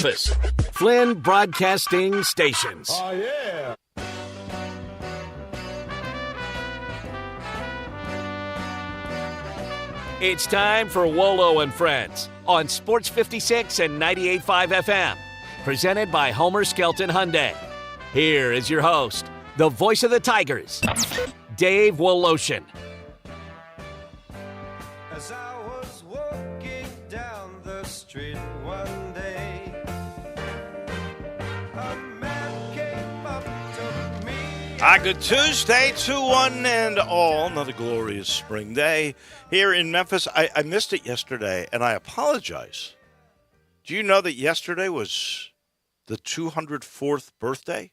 Memphis. Flynn Broadcasting Stations. Oh, yeah. It's time for Wolo and Friends on Sports 56 and 98.5 FM. Presented by Homer Skelton Hyundai. Here is your host, the voice of the Tigers, Dave Woloshin. As I was walking down the street one day, a man came up to me. Good Tuesday to one and all. Another glorious spring day here in Memphis. I missed it yesterday, and I apologize. Do you know that yesterday was the 204th birthday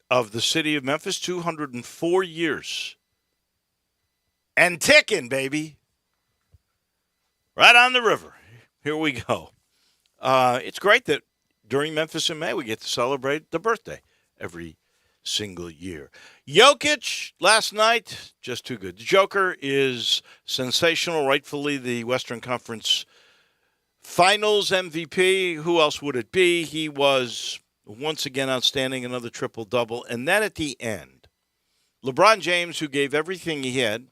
of the city of Memphis? 204 years. And ticking, baby. Right on the river. Here we go. It's great that during Memphis in May we get to celebrate the birthday every single year. Jokic last night, just too good. The Joker is sensational, rightfully the Western Conference Finals MVP. Who else would it be? He was once again outstanding, another triple-double. And then at the end, LeBron James, who gave everything he had,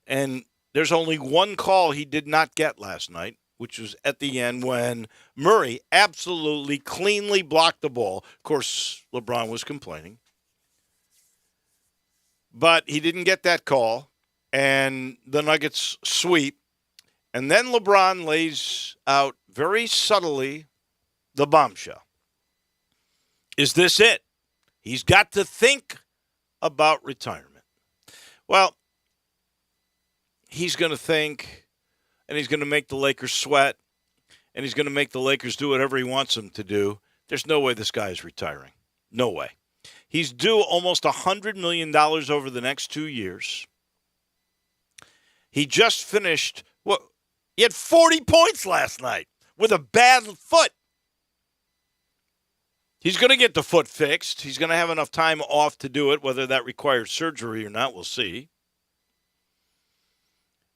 and there's only one call he did not get last night, which was at the end when Murray absolutely cleanly blocked the ball. Of course, LeBron was complaining. But he didn't get that call, and the Nuggets sweep. And then LeBron lays out very subtly the bombshell. Is this it? He's got to think about retirement. Well, he's going to think, and he's going to make the Lakers sweat, and he's going to make the Lakers do whatever he wants them to do. There's no way this guy is retiring. No way. He's due almost $100 million over the next 2 years. He just finished, he had 40 points last night with a bad foot. He's going to get the foot fixed. He's going to have enough time off to do it. Whether that requires surgery or not, we'll see.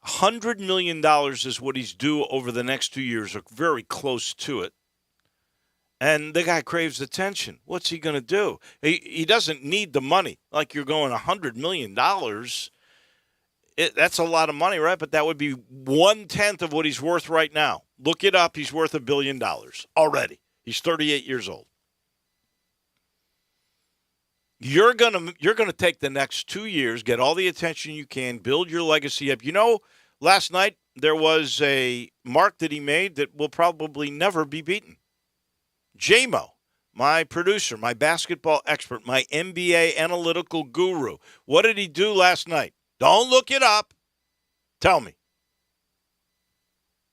$100 million is what he's due over the next 2 years, or very close to it. And the guy craves attention. What's he going to do? He doesn't need the money. Like you're going $100 million. That's a lot of money, right? But that would be 1/10 of what he's worth right now. Look it up. He's worth $1 billion already. He's 38 years old. You're gonna take the next 2 years, get all the attention you can, build your legacy up. You know, last night there was a mark that he made that will probably never be beaten. J-Mo, my producer, my basketball expert, my NBA analytical guru. What did he do last night? Don't look it up. Tell me.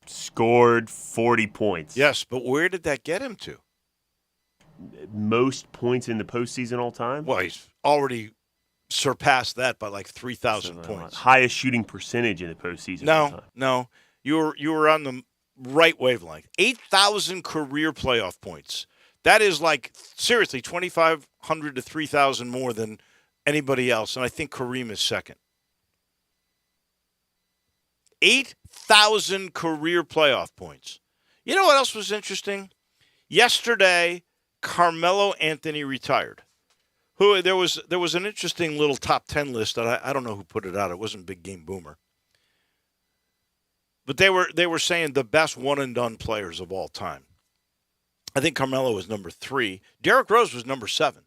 Scored 40 points. Yes, but where did that get him to? Most points in the postseason all time? Well, he's already surpassed that by like 3,000 points. Highest shooting percentage in the postseason all time. No. You were on the right wavelength. 8,000 career playoff points. That is like, seriously, 2,500 to 3,000 more than anybody else. And I think Kareem is second. 8,000 career playoff points. You know what else was interesting? Yesterday, Carmelo Anthony retired. There was an interesting little top 10 list that I don't know who put it out. It wasn't Big Game Boomer. But they were saying the best one-and-done players of all time. I think Carmelo was number 3. Derrick Rose was number 7.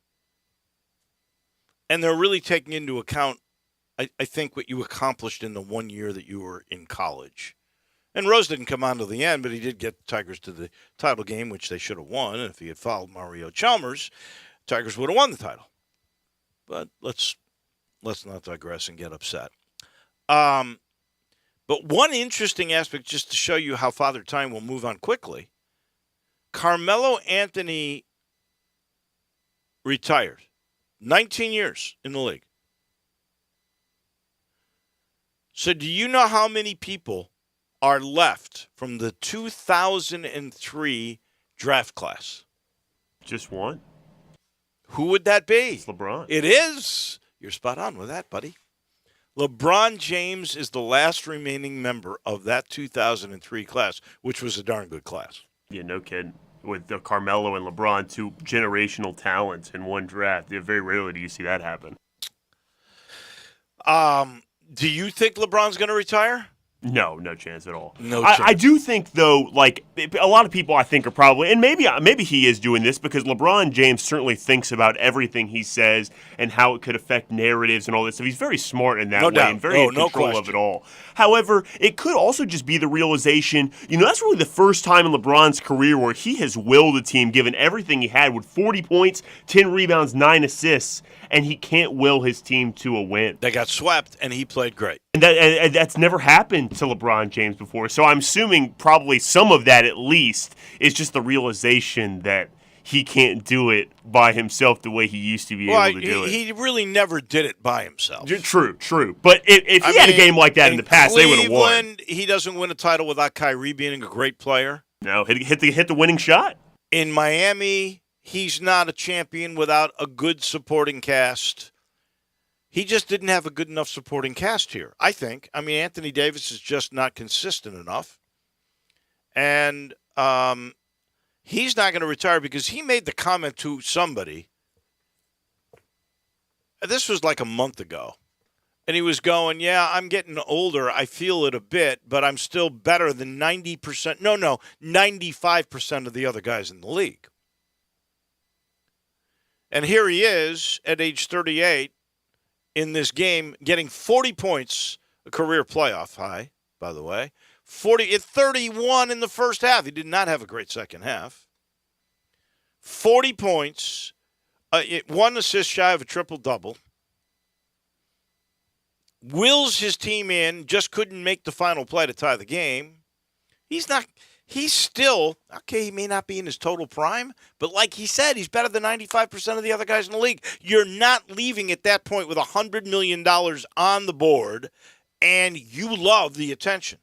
And they're really taking into account, I think, what you accomplished in the 1 year that you were in college. And Rose didn't come on to the end, but he did get the Tigers to the title game, which they should have won. And if he had followed Mario Chalmers, Tigers would have won the title. But let's not digress and get upset. But one interesting aspect, just to show you how Father Time will move on quickly, Carmelo Anthony retired. 19 years in the league. So do you know how many people are left from the 2003 draft class? Just one. Who would that be? It's LeBron. It is. You're spot on with that, buddy. LeBron James is the last remaining member of that 2003 class, which was a darn good class. Yeah, no kidding. with Carmelo and LeBron, two generational talents in one draft. Very rarely do you see that happen. Do you think LeBron's going to retire? No chance at all. No chance. I do think, though, like, a lot of people I think are probably, and maybe he is doing this because LeBron James certainly thinks about everything he says and how it could affect narratives and all this stuff. He's very smart in that way and very in control of it all. However, it could also just be the realization, that's really the first time in LeBron's career where he has willed a team, given everything he had with 40 points, 10 rebounds, 9 assists, and he can't will his team to a win. They got swept, and he played great. And that's never happened to LeBron James before. So I'm assuming probably some of that, at least, is just the realization that he can't do it by himself the way he used to be able to do it. He really never did it by himself. True. But if he had a game like that in the past, they would have won. He doesn't win a title without Kyrie being a great player. No, hit the winning shot. In Miami, he's not a champion without a good supporting cast. He just didn't have a good enough supporting cast here, I think. I mean, Anthony Davis is just not consistent enough. And he's not going to retire because he made the comment to somebody. This was like a month ago. And he was going, yeah, I'm getting older. I feel it a bit, but I'm still better than 90%. No, 95% of the other guys in the league. And here he is at age 38. In this game, getting 40 points, a career playoff high, by the way. 31 in the first half. He did not have a great second half. 40 points, 1 assist shy of a triple-double. Wills his team in, just couldn't make the final play to tie the game. He's still, okay, he may not be in his total prime, but like he said, he's better than 95% of the other guys in the league. You're not leaving at that point with $100 million on the board, and you love the attention.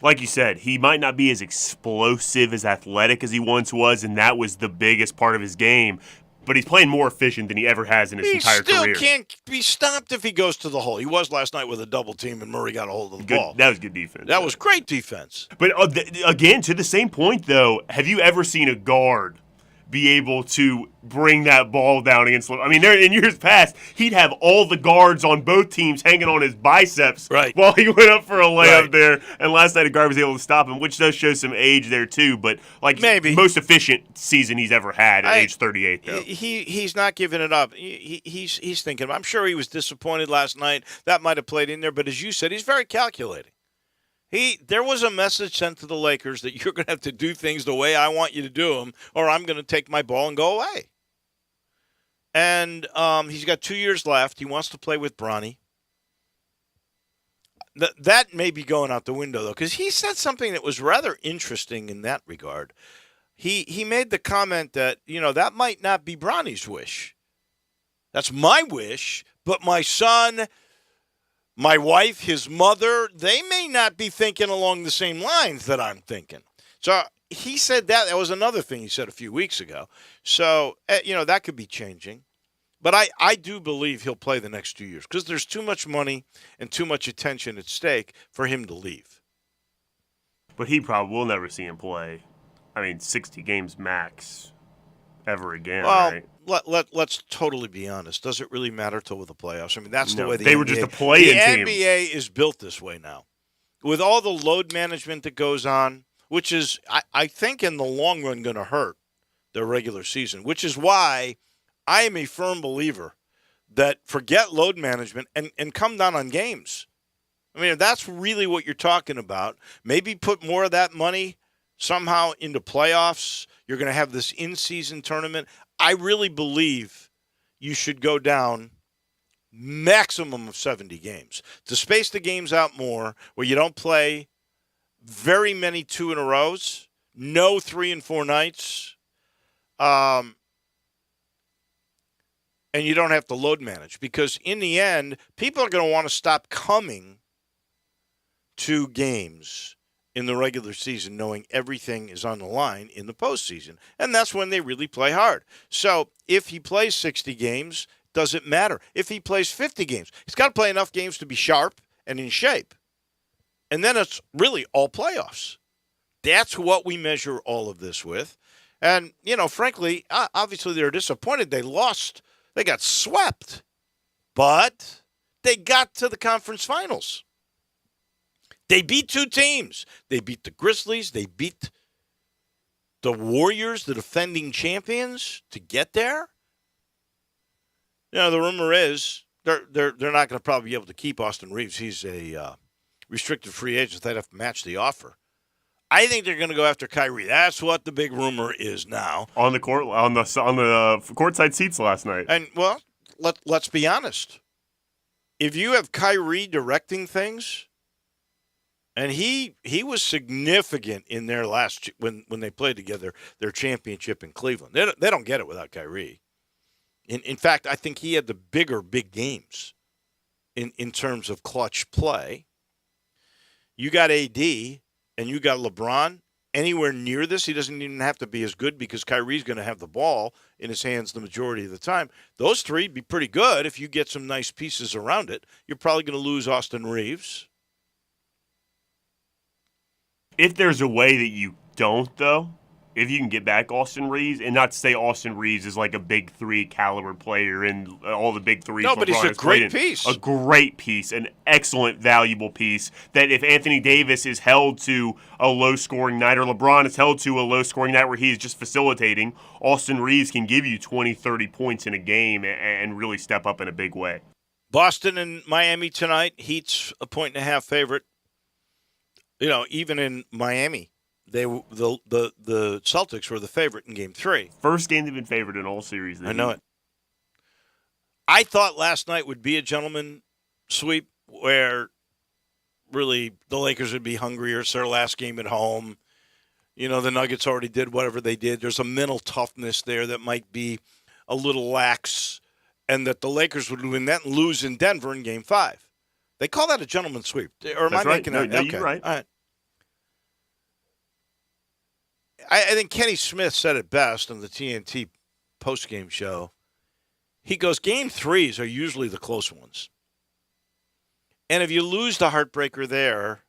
Like you said, he might not be as explosive, as athletic as he once was, and that was the biggest part of his game. But he's playing more efficient than he ever has in his entire career. He still can't be stopped if he goes to the hole. He was last night with a double team, and Murray got a hold of the ball. That was good defense. That was great defense. But again, to the same point, though, have you ever seen a guard be able to bring that ball down against? I mean, in years past, he'd have all the guards on both teams hanging on his biceps while he went up for a layup there. And last night, a guard was able to stop him, which does show some age there too. But like maybe most efficient season he's ever had at age 38. Though he's not giving it up. He's thinking. I'm sure he was disappointed last night. That might have played in there. But as you said, he's very calculating. There was a message sent to the Lakers that you're going to have to do things the way I want you to do them, or I'm going to take my ball and go away. And he's got 2 years left. He wants to play with Bronny. That may be going out the window, though, because he said something that was rather interesting in that regard. He made the comment that, that might not be Bronny's wish. That's my wish, but my son, my wife, his mother, they may not be thinking along the same lines that I'm thinking. So he said that. That was another thing he said a few weeks ago. So, that could be changing. But I do believe he'll play the next 2 years because there's too much money and too much attention at stake for him to leave. But he probably will never see him play. 60 games max ever again, right? Let's totally be honest. Does it really matter till with the playoffs? That's the way the they NBA, were just a play-in team. The NBA is built this way now. With all the load management that goes on, which is, I think, in the long run going to hurt their regular season, which is why I am a firm believer that forget load management and come down on games. If that's really what you're talking about, maybe put more of that money somehow into playoffs. You're going to have this in-season tournament. I really believe you should go down maximum of 70 games. To space the games out more, where you don't play very many 2 in a rows, no 3 and 4 nights, and you don't have to load manage. Because in the end, people are going to want to stop coming to games in the regular season, knowing everything is on the line in the postseason. And that's when they really play hard. So if he plays 60 games, doesn't matter. If he plays 50 games, he's got to play enough games to be sharp and in shape. And then it's really all playoffs. That's what we measure all of this with. And, frankly, obviously they're disappointed. They lost. They got swept. But they got to the conference finals. They beat two teams. They beat the Grizzlies. They beat the Warriors, the defending champions, to get there. The rumor is they're not going to probably be able to keep Austin Reeves. He's a restricted free agent. They'd have to match the offer. I think they're going to go after Kyrie. That's what the big rumor is now. On the court, on the courtside seats last night. And let's be honest. If you have Kyrie directing things, and he was significant in their last when they played together their championship in Cleveland. They don't get it without Kyrie. In fact, I think he had the big games in terms of clutch play. You got AD and you got LeBron anywhere near this. He doesn't even have to be as good because Kyrie's going to have the ball in his hands the majority of the time. Those three would be pretty good if you get some nice pieces around it. You're probably going to lose Austin Reeves. If there's a way that you don't, though, if you can get back Austin Reeves, and not to say Austin Reeves is like a big three caliber player and all the big threes. No, but he's a great piece. A great piece, an excellent, valuable piece that if Anthony Davis is held to a low-scoring night or LeBron is held to a low-scoring night where he's just facilitating, Austin Reeves can give you 20, 30 points in a game and really step up in a big way. Boston and Miami tonight. Heat's a 1.5 favorite. Even in Miami, the Celtics were the favorite in Game 3. First game they've been favored in all series. I know it. I thought last night would be a gentleman sweep where really the Lakers would be hungrier. It's their last game at home. The Nuggets already did whatever they did. There's a mental toughness there that might be a little lax, and that the Lakers would win that and lose in Denver in Game 5. They call that a gentleman sweep. Or am That's I right. making No, that? Okay. you're right. All right. I think Kenny Smith said it best on the TNT postgame show. He goes, Game 3s are usually the close ones. And if you lose the heartbreaker there,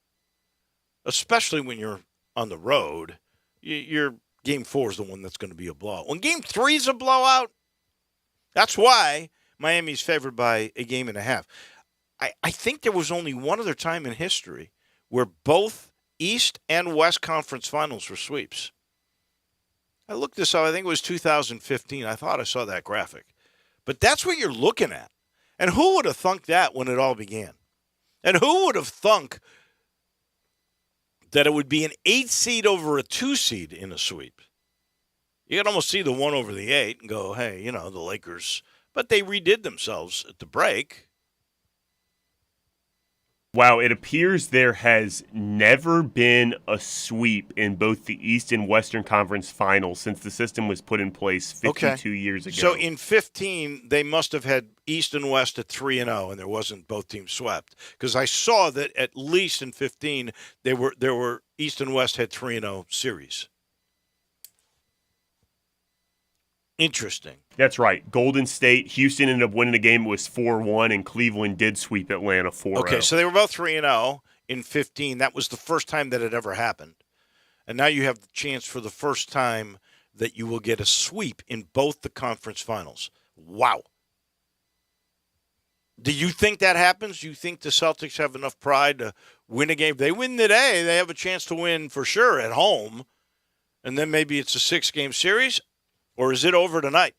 especially when you're on the road, your Game 4 is the one that's going to be a blowout. When Game 3 is a blowout, that's why Miami's favored by a game and a half. I think there was only one other time in history where both East and West Conference Finals were sweeps. I looked this up. I think it was 2015. I thought I saw that graphic. But that's what you're looking at. And who would have thunk that when it all began? And who would have thunk that it would be an 8 seed over a 2 seed in a sweep? You can almost see the 1 over the 8 and go, hey, the Lakers. But they redid themselves at the break. Wow, it appears there has never been a sweep in both the East and Western Conference Finals since the system was put in place 52 years ago. So in 15, they must have had East and West at 3-0, and there wasn't both teams swept. Because I saw that at least in 15, there were East and West had 3-0 series. Interesting. That's right. Golden State, Houston ended up winning the game. It was 4-1, and Cleveland did sweep Atlanta 4-0. Okay, so they were both 3-0 in 15. That was the first time that it ever happened. And now you have the chance for the first time that you will get a sweep in both the conference finals. Wow. Do you think that happens? Do you think the Celtics have enough pride to win a game? If they win today, they have a chance to win for sure at home. And then maybe it's a 6-game series? Or is it over tonight?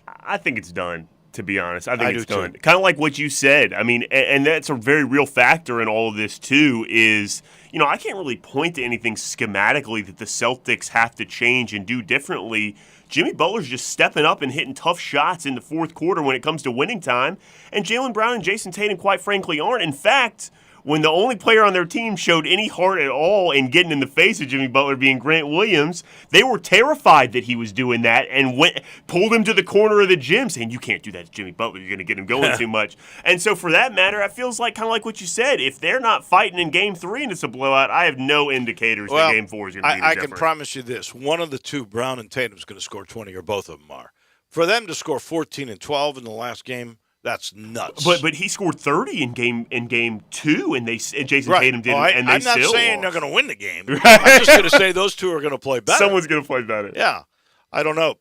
I think it's done, to be honest. I think it's done. Too. Kind of like what you said. I mean, and that's a very real factor in all of this, too, is, I can't really point to anything schematically that the Celtics have to change and do differently. Jimmy Butler's just stepping up and hitting tough shots in the fourth quarter when it comes to winning time, and Jaylen Brown and Jason Tatum, quite frankly, aren't. In fact, when the only player on their team showed any heart at all in getting in the face of Jimmy Butler being Grant Williams, they were terrified that he was doing that and pulled him to the corner of the gym saying, you can't do that to Jimmy Butler, you're going to get him going too much. And so for that matter, it feels like kind of like what you said. If they're not fighting in Game 3 and it's a blowout, I have no indicators that Game 4 is going to be any different. I can promise you this. One of the two, Brown and Tatum, is going to score 20, or both of them are. For them to score 14 and 12 in the last game, That's nuts. But he scored 30 in game 2, and Jason right. Tatum didn't. I'm not still saying lost. they're going to win the game. I'm just going to say those two are going to play better. Someone's going to play better. Yeah, I don't know.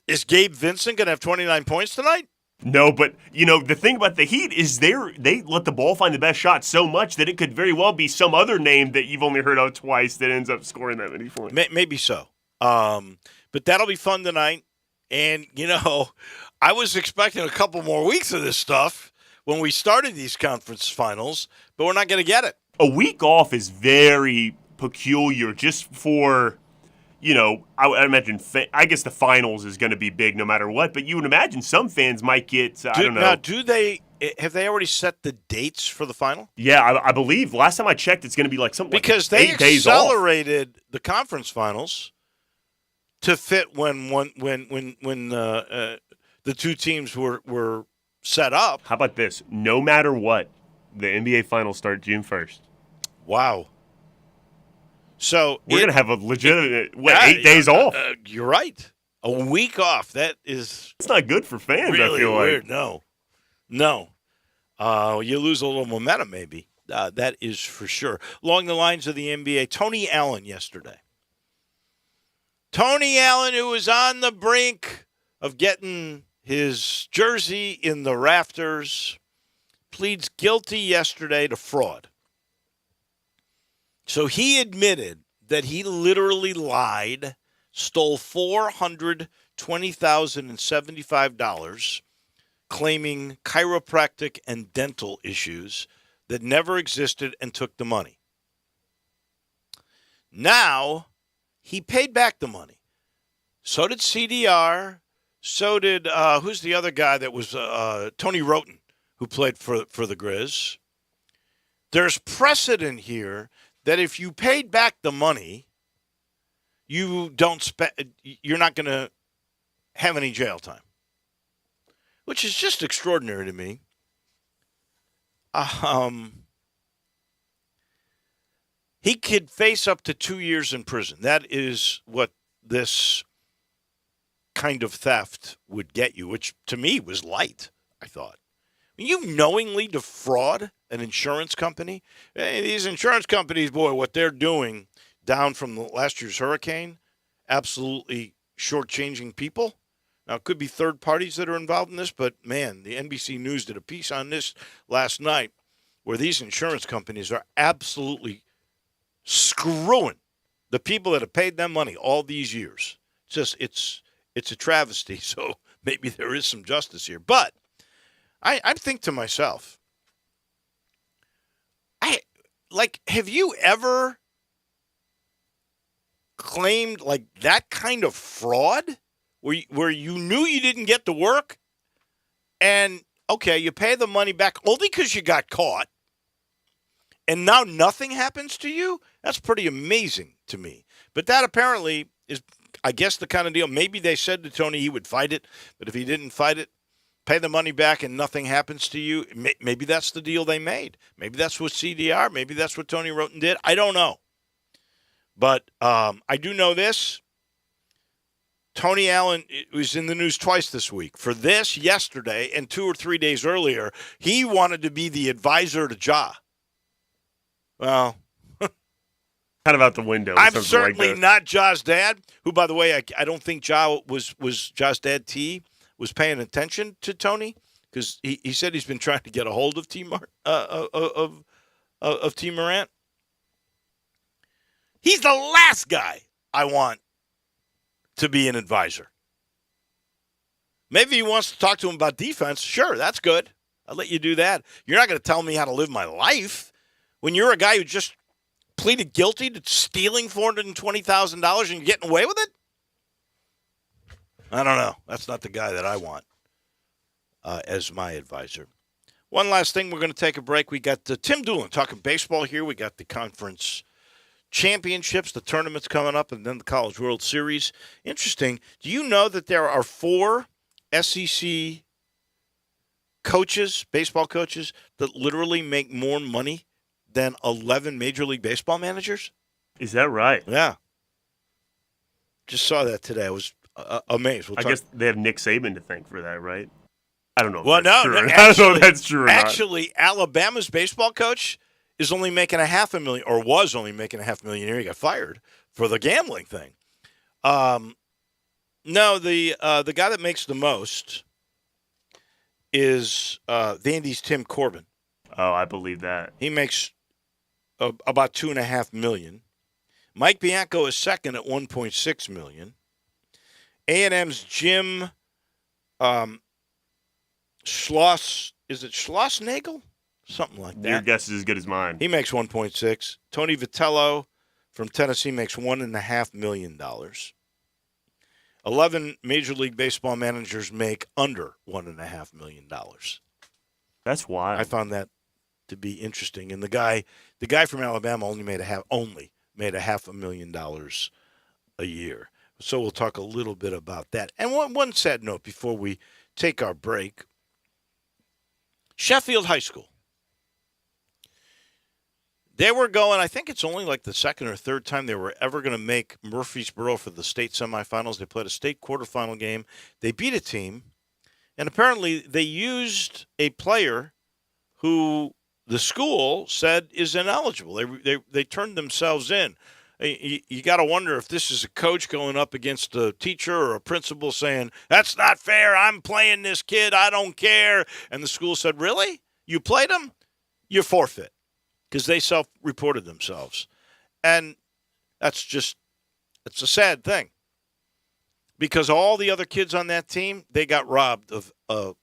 Is Gabe Vincent going to have 29 points tonight? No, but the thing about the Heat is they let the ball find the best shot so much that it could very well be some other name that you've only heard of twice that ends up scoring that many points. Maybe so. But that'll be fun tonight. And, I was expecting a couple more weeks of this stuff when we started these conference finals, but we're not going to get it. A week off is very peculiar just for, I imagine, I guess the finals is going to be big no matter what, but you would imagine some fans might get, I don't know. Now, have they already set the dates for the final? Yeah, I believe. Last time I checked, it's going to be like something because like 8 days off. They accelerated the conference finals to fit when the two teams were set up. How about this? No matter what, the NBA finals start June 1st. Wow. So we're going to have a legitimate 8 days off. You're right. A week off. It's not good for fans, really I feel weird. like. No. You lose a little momentum maybe. That is for sure. Along the lines of the NBA, Tony Allen yesterday. Tony Allen, who was on the brink of getting his jersey in the rafters, pleads guilty yesterday to fraud. So he admitted that he literally lied, stole $420,075, claiming chiropractic and dental issues that never existed, and took the money. Now, he paid back the money. So did CDR. So did, who's the other guy that was Tony Roten, who played for the Grizz. There's precedent here that if you paid back the money, you're not going to have any jail time, which is just extraordinary to me. He could face up to 2 years in prison. That is what this kind of theft would get you, which to me was light, I thought. You knowingly defraud an insurance company? Hey, these insurance companies, boy, what they're doing down from last year's hurricane, absolutely shortchanging people. Now, it could be third parties that are involved in this, but, man, the NBC News did a piece on this last night where these insurance companies are absolutely screwing the people that have paid them money all these years. It's a travesty, so maybe there is some justice here. But I think to myself, have you ever claimed like that kind of fraud where you knew you didn't get to work and, okay, you pay the money back only because you got caught and now nothing happens to you? That's pretty amazing to me. But that apparently is, I guess, the kind of deal. Maybe they said to Tony he would fight it, but if he didn't fight it, pay the money back and nothing happens to you. Maybe that's the deal they made. Maybe that's what CDR, maybe that's what Tony Roten did. I don't know. But I do know this. Tony Allen was in the news twice this week. For this, yesterday, and 2 or 3 days earlier, he wanted to be the advisor to Ja. Well, kind of out the window. I'm certainly not Ja's dad, who, by the way, I don't think Ja was Ja's dad, T, was paying attention to Tony, because he said he's been trying to get a hold of T. Morant. He's the last guy I want to be an advisor. Maybe he wants to talk to him about defense. Sure, that's good. I'll let you do that. You're not going to tell me how to live my life when you're a guy who just pleaded guilty to stealing $420,000 and you're getting away with it? I don't know. That's not the guy that I want as my advisor. One last thing. We're going to take a break. We got Tim Doolin talking baseball here. We got the conference championships, the tournaments coming up, and then the College World Series. Interesting. Do you know that there are 4 SEC coaches, baseball coaches, that literally make more money than 11 Major League Baseball managers? Is that right? Yeah. Just saw that today. I was amazed. I guess they have Nick Saban to thank for that, right? I don't know. Well, no, true. actually, I don't know if that's true or not. Actually, Alabama's baseball coach is only making $500,000, or was only making $500,000 a year. He got fired for the gambling thing. No, the guy that makes the most is Vandy's Tim Corbin. Oh, I believe that. He makes about $2.5 million. Mike Bianco is second at $1.6 million. A&M's Jim Schloss, is it Schlossnagel? Something like that. Your guess is as good as mine. He makes 1.6. Tony Vitello from Tennessee makes $1.5 million. 11 Major League Baseball managers make under $1.5 million. That's wild. I found that to be interesting. And the guy from Alabama only made $500,000 a year. So we'll talk a little bit about that. And one sad note before we take our break. Sheffield High School. They were going, I think it's only like the second or third time they were ever going to make Murfreesboro for the state semifinals. They played a state quarterfinal game. They beat a team, and apparently they used a player who the school said is ineligible. They turned themselves in. You got to wonder if this is a coach going up against a teacher or a principal saying, that's not fair, I'm playing this kid, I don't care. And the school said, really? You played him? You forfeit. Because they self-reported themselves. And it's a sad thing. Because all the other kids on that team, they got robbed of a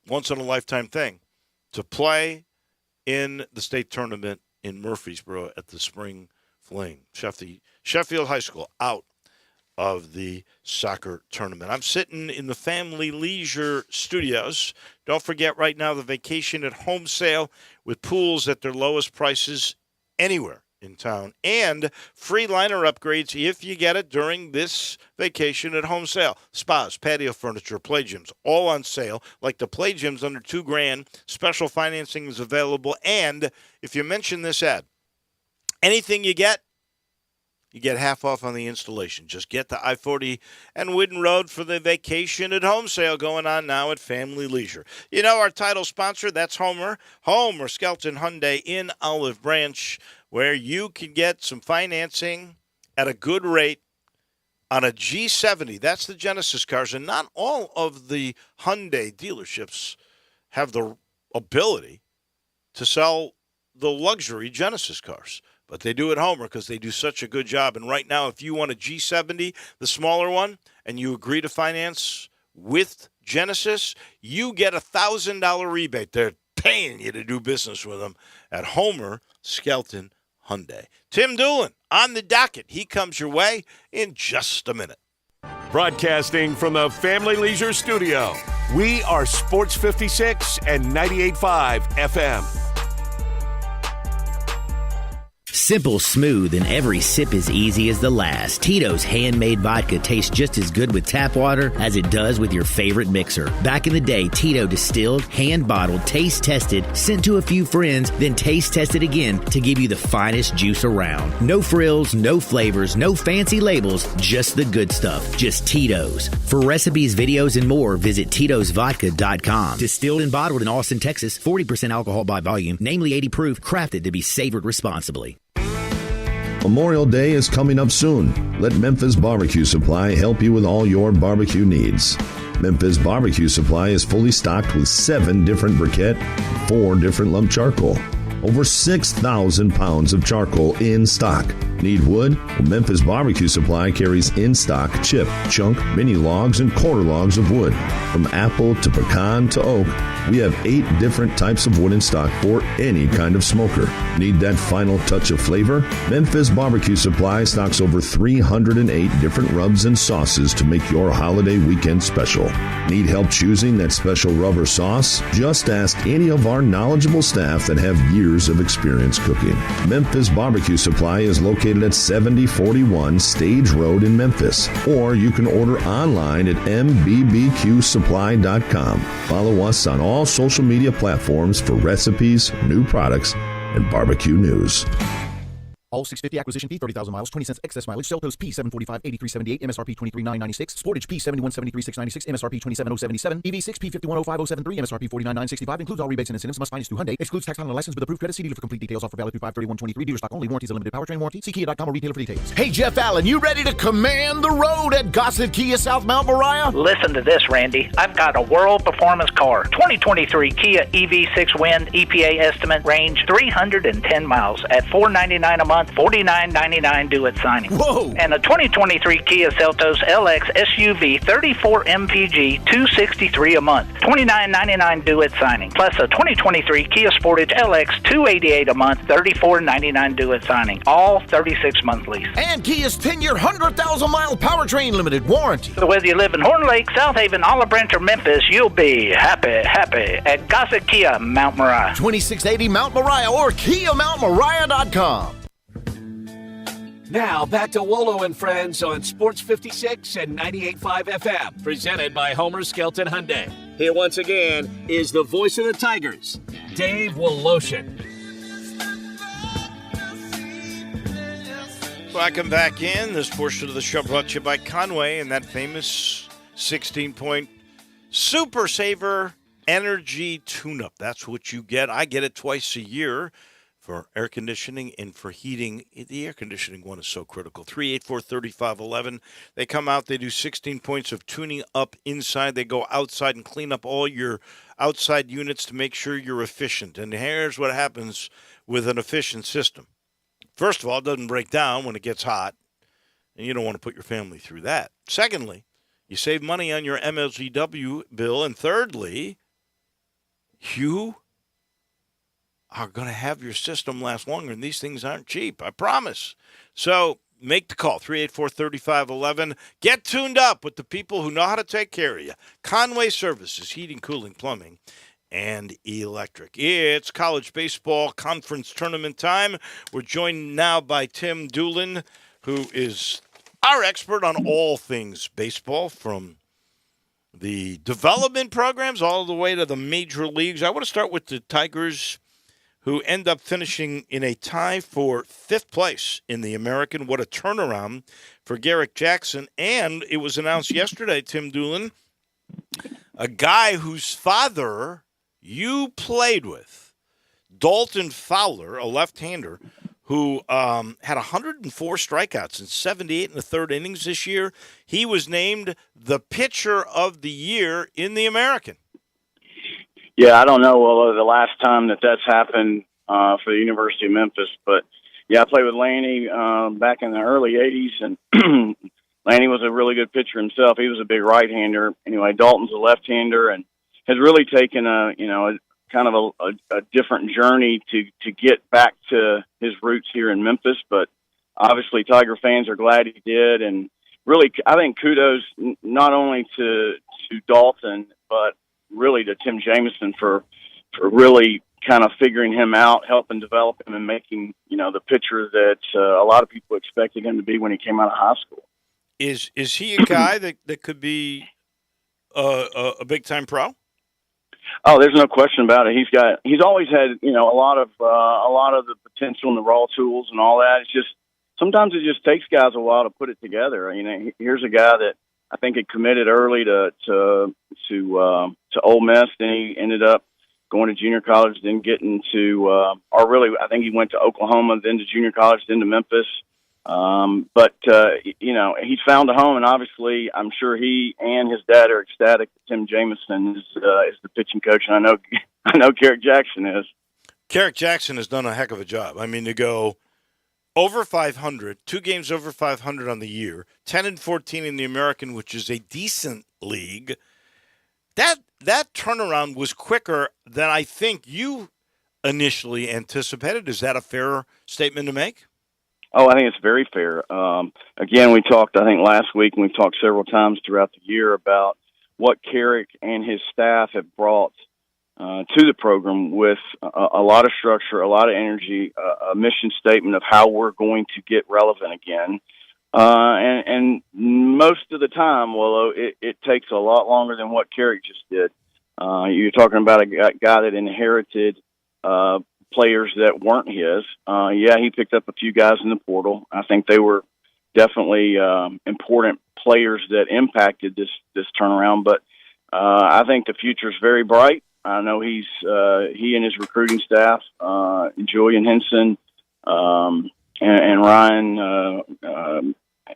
once-in-a-lifetime thing to play in the state tournament in Murfreesboro at the Spring Fling. Sheffield High School out of the soccer tournament. I'm sitting in the Family Leisure Studios. Don't forget right now the Vacation at Home sale with pools at their lowest prices anywhere in town and free liner upgrades if you get it during this Vacation at Home sale. Spas, patio furniture, play gyms, all on sale. Like the play gyms under $2,000. Special financing is available. And if you mention this ad, anything you get half off on the installation. Just get the I-40 and Whidden Road for the Vacation at Home sale going on now at Family Leisure. You know our title sponsor, that's Homer Skelton Hyundai in Olive Branch, where you can get some financing at a good rate on a G70. That's the Genesis cars, and not all of the Hyundai dealerships have the ability to sell the luxury Genesis cars. But they do at Homer because they do such a good job. And right now, if you want a G70, the smaller one, and you agree to finance with Genesis, you get a $1,000 rebate. They're paying you to do business with them at Homer Skelton Hyundai. Tim Doolin on the docket. He comes your way in just a minute. Broadcasting from the Family Leisure Studio, we are Sports 56 and 98.5 FM. Simple, smooth, and every sip as easy as the last. Tito's handmade vodka tastes just as good with tap water as it does with your favorite mixer. Back in the day, Tito distilled, hand-bottled, taste-tested, sent to a few friends, then taste-tested again to give you the finest juice around. No frills, no flavors, no fancy labels, just the good stuff. Just Tito's. For recipes, videos, and more, visit Tito'sVodka.com. Distilled and bottled in Austin, Texas, 40% alcohol by volume, namely 80 proof, crafted to be savored responsibly. Memorial Day is coming up soon. Let Memphis Barbecue Supply help you with all your barbecue needs. Memphis Barbecue Supply is fully stocked with 7 different briquette, 4 different lump charcoal. Over 6,000 pounds of charcoal in stock. Need wood? Well, Memphis Barbecue Supply carries in stock chip, chunk, mini logs, and quarter logs of wood. From apple to pecan to oak, we have 8 different types of wood in stock for any kind of smoker. Need that final touch of flavor? Memphis Barbecue Supply stocks over 308 different rubs and sauces to make your holiday weekend special. Need help choosing that special rub or sauce? Just ask any of our knowledgeable staff that have years of experience cooking. Memphis Barbecue Supply is located at 7041 Stage Road in Memphis, or you can order online at mbbqsupply.com. Follow us on all social media platforms for recipes, new products, and barbecue news. All 650 acquisition fee, 30,000 miles, 20 cents excess mileage. Seltos P745, 8378, MSRP 23,996. Sportage P7173, 696, MSRP 27077. EV6 P5105,073, MSRP 49,965. Includes all rebates and incentives. Must finance through Hyundai. Excludes tax on a license with approved credit. See dealer for complete details. Offer valid through 5/31/23. Dealer stock only. Warranties and limited powertrain warranty. See Kia.com or retailer for details. Hey, Jeff Allen, you ready to command the road at Gossett Kia South Mount Moriah? Listen to this, Randy. I've got a world performance car. 2023 Kia EV6 Wind EPA estimate range 310 miles at $499 a month, $49.99 due at signing. Whoa! And a 2023 Kia Seltos LX SUV 34 MPG $263 a month, $29.99 due at signing. Plus a 2023 Kia Sportage LX $288 a month, $34.99 due at signing. All 36-month lease. And Kia's 10-year, 100,000-mile powertrain limited warranty. So whether you live in Horn Lake, South Haven, Olive Branch, or Memphis, you'll be happy at Gossett Kia Mount Moriah. 2680 Mount Moriah or KiaMountMoriah.com. Now back to Wolo and Friends on Sports 56 and 98.5 FM, presented by Homer Skelton Hyundai. Here once again is the voice of the Tigers, Dave Woloshin. Welcome back in. This portion of the show brought to you by Conway and that famous 16-point Super Saver Energy Tune-Up. That's what you get. I get it twice a year for air conditioning and for heating. The air conditioning one is so critical. 384-3511. They come out. They do 16 points of tuning up inside. They go outside and clean up all your outside units to make sure you're efficient. And here's what happens with an efficient system. First of all, it doesn't break down when it gets hot, and you don't want to put your family through that. Secondly, you save money on your MLGW bill. And thirdly, you are going to have your system last longer, and these things aren't cheap, I promise. So make the call, 384-3511. Get tuned up with the people who know how to take care of you. Conway Services, heating, cooling, plumbing, and electric. It's college baseball conference tournament time. We're joined now by Tim Doolin, who is our expert on all things baseball, from the development programs all the way to the major leagues. I want to start with the Tigers, who end up finishing in a tie for 5th place in the American. What a turnaround for Garrett Jackson. And it was announced yesterday, Tim Doolin, a guy whose father you played with, Dalton Fowler, a left-hander, who had 104 strikeouts in 78 in the third innings this year. He was named the pitcher of the year in the American. Yeah, I don't know, Wolo, the last time that's happened for the University of Memphis, but yeah, I played with Lanny back in the early 80s, and Lanny was a really good pitcher himself. He was a big right-hander. Anyway, Dalton's a left-hander and has really taken a different journey to get back to his roots here in Memphis, but obviously Tiger fans are glad he did, and really I think kudos not only to Dalton, but really to Tim Jameson for really kind of figuring him out, helping develop him, and making, the pitcher that a lot of people expected him to be when he came out of high school. Is he a guy that could be a big-time pro? Oh, there's no question about it. He's always had, a lot of the potential and the raw tools and all that. It's just, sometimes it just takes guys a while to put it together. Here's a guy that I think had committed early to Ole Miss. Then he ended up going to junior college, then getting to, I think he went to Oklahoma, then to junior college, then to Memphis. But he's found a home, and obviously I'm sure he and his dad are ecstatic that Tim Jameson is the pitching coach, and I know Garrett Jackson is. Garrett Jackson has done a heck of a job. To go over 500, 2 games over 500 on the year, 10-14 in the American, which is a decent league. That turnaround was quicker than I think you initially anticipated. Is that a fair statement to make? Oh, I think it's very fair. Again, we talked, I think, last week, and we've talked several times throughout the year about what Carrick and his staff have brought to the program with a lot of structure, a lot of energy, a mission statement of how we're going to get relevant again. And most of the time, Wolo, it takes a lot longer than what Carrick just did. You're talking about a guy that inherited players that weren't his. Yeah, he picked up a few guys in the portal. I think they were definitely important players that impacted this turnaround. But I think the future is very bright. I know he and his recruiting staff, Julian Henson and Ryan,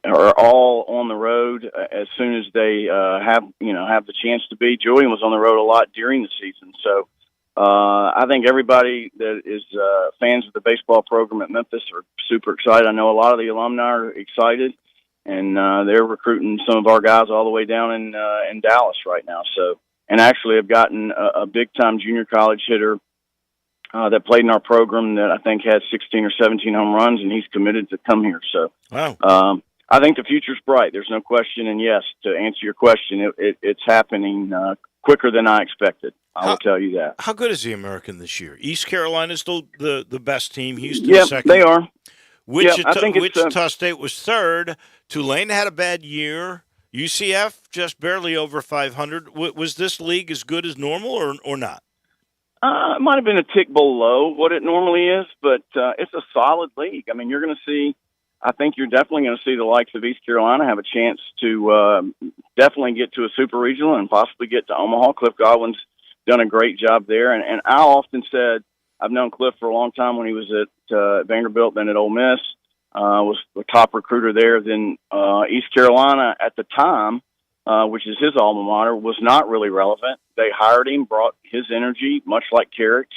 are all on the road as soon as they have the chance to be. Julian was on the road a lot during the season, so I think everybody that is fans of the baseball program at Memphis are super excited. I know a lot of the alumni are excited, and they're recruiting some of our guys all the way down in Dallas right now. So, and actually have gotten a big-time junior college hitter that played in our program that I think had 16 or 17 home runs, and he's committed to come here. So, wow. I think the future's bright. There's no question. And yes, to answer your question, it's happening quicker than I expected. I will tell you that. How good is the American this year? East Carolina's still the best team. Houston second. They are. Wichita State was third. Tulane had a bad year. UCF just barely over 500. Was this league as good as normal or not? It might have been a tick below what it normally is, but it's a solid league. I mean, I think you're definitely going to see the likes of East Carolina have a chance to definitely get to a super regional and possibly get to Omaha. Cliff Godwin's done a great job there. And I often said, I've known Cliff for a long time when he was at Vanderbilt, then at Ole Miss, was the top recruiter there. Then East Carolina at the time, which is his alma mater, was not really relevant. They hired him, brought his energy, much like Carrick's,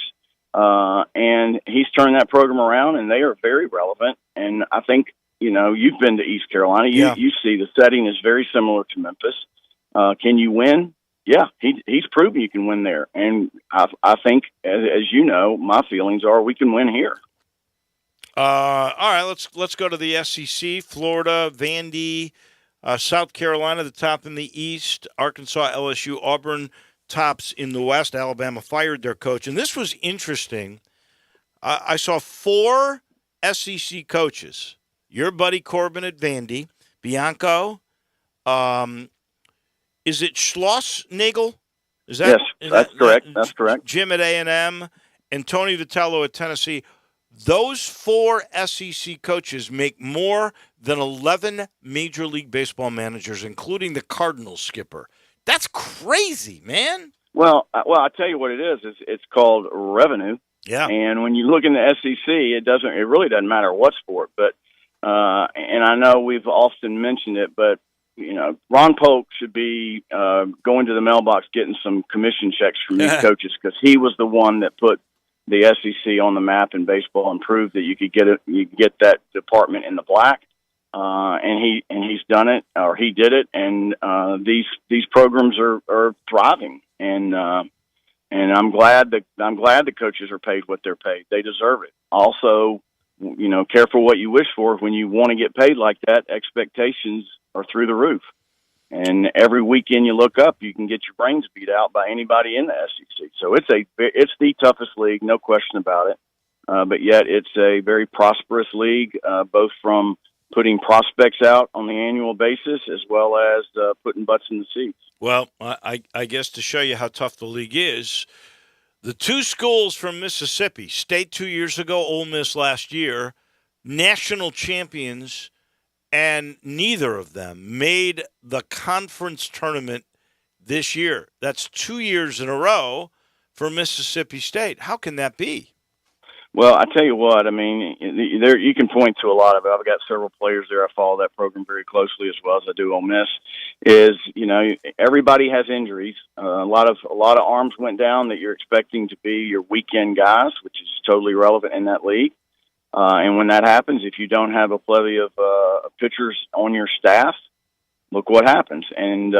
and he's turned that program around, and they are very relevant. And I think, you've been to East Carolina. You see the setting is very similar to Memphis. Can you win? Yeah, he's proven you can win there. And I think, as you know, my feelings are we can win here. All right, let's go to the SEC. Florida, Vandy, South Carolina, the top in the East. Arkansas, LSU, Auburn, tops in the West. Alabama fired their coach. And this was interesting. I saw 4 SEC coaches. Your buddy Corbin at Vandy, Bianco. Is it Schlossnagel? Yes, that's correct. That's correct. Jim at A&M and Tony Vitello at Tennessee. Those 4 SEC coaches make more than 11 Major League Baseball managers, including the Cardinals skipper. That's crazy, man. Well, I tell you what it is. It's called revenue. Yeah. And when you look in the SEC, it really doesn't matter what sport. But and I know we've often mentioned it, but Ron Polk should be going to the mailbox getting some commission checks from these coaches, because he was the one that put the SEC on the map in baseball and proved that you could get that department in the black. And he's done it, or he did it, and these programs are thriving, and I'm glad the coaches are paid what they're paid. They deserve it. Also, careful what you wish for. When you want to get paid like that, expectations are through the roof. And every weekend you look up, you can get your brains beat out by anybody in the SEC. So it's the toughest league, no question about it. But yet it's a very prosperous league, both from putting prospects out on the annual basis as well as putting butts in the seats. Well, I guess to show you how tough the league is, the 2 schools from Mississippi, State 2 years ago, Ole Miss last year, national champions, and neither of them made the conference tournament this year. That's 2 years in a row for Mississippi State. How can that be? Well, I tell you what, I mean, there you can point to a lot of it. I've got several players there. I follow that program very closely as well as I do Ole Miss. Everybody has injuries. A lot of arms went down that you're expecting to be your weekend guys, which is totally relevant in that league. And when that happens, if you don't have a plenty of pitchers on your staff, look what happens. And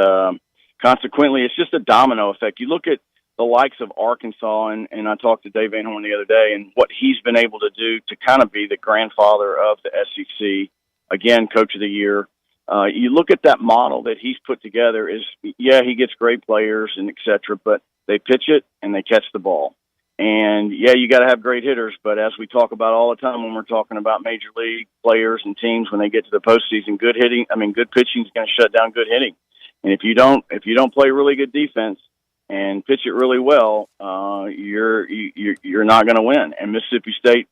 consequently, it's just a domino effect. You look at the likes of Arkansas, and I talked to Dave Van Horn the other day, and what he's been able to do to kind of be the grandfather of the SEC, again, Coach of the Year. You look at that model that he's put together he gets great players and et cetera, but they pitch it and they catch the ball. And, you got to have great hitters, but as we talk about all the time when we're talking about major league players and teams, when they get to the postseason, good pitching is going to shut down good hitting. And if you don't play really good defense and pitch it really well, you're not going to win. And Mississippi State,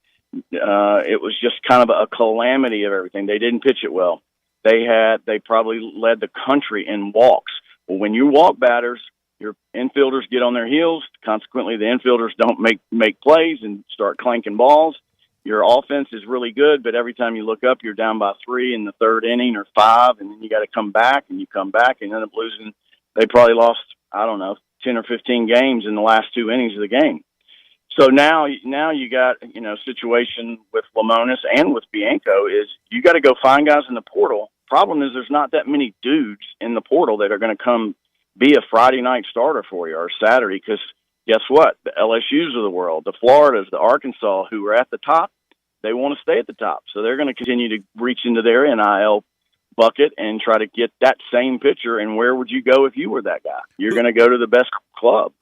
it was just kind of a calamity of everything. They didn't pitch it well. They probably led the country in walks. Well, when you walk batters, your infielders get on their heels. Consequently, the infielders don't make plays and start clanking balls. Your offense is really good, but every time you look up, you're down by 3 in the third inning or 5, and then you got to come back, and you come back and end up losing. They probably lost, 10 or 15 games in the last 2 innings of the game. So now you got, situation with Lamonis and with Bianco is you got to go find guys in the portal. Problem is there's not that many dudes in the portal that are going to come be a Friday night starter for you or Saturday, because guess what? The LSUs of the world, the Floridas, the Arkansas, who are at the top, they want to stay at the top. So they're going to continue to reach into their NIL bucket and try to get that same pitcher. And where would you go if you were that guy? You're going to go to the best club.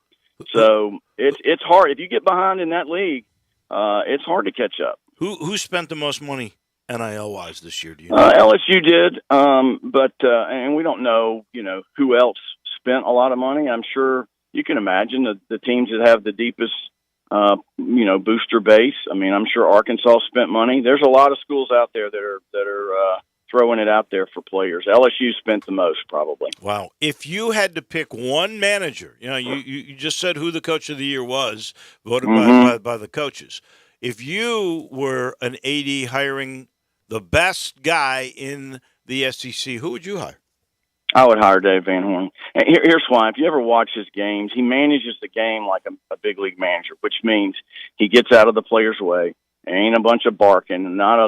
So it's hard. If you get behind in that league, it's hard to catch up. Who spent the most money NIL-wise this year? Do you know? LSU did, but and we don't know, who else spent a lot of money. I'm sure you can imagine the teams that have the deepest, booster base. I mean, I'm sure Arkansas spent money. There's a lot of schools out there that are throwing it out there for players. LSU spent the most, probably. Wow. If you had to pick one manager, you just said who the coach of the year was, voted by the coaches. If you were an AD hiring the best guy in the SEC, who would you hire? I would hire Dave Van Horn. And here's why. If you ever watch his games, he manages the game like a big league manager, which means he gets out of the player's way. Ain't a bunch of barking, not a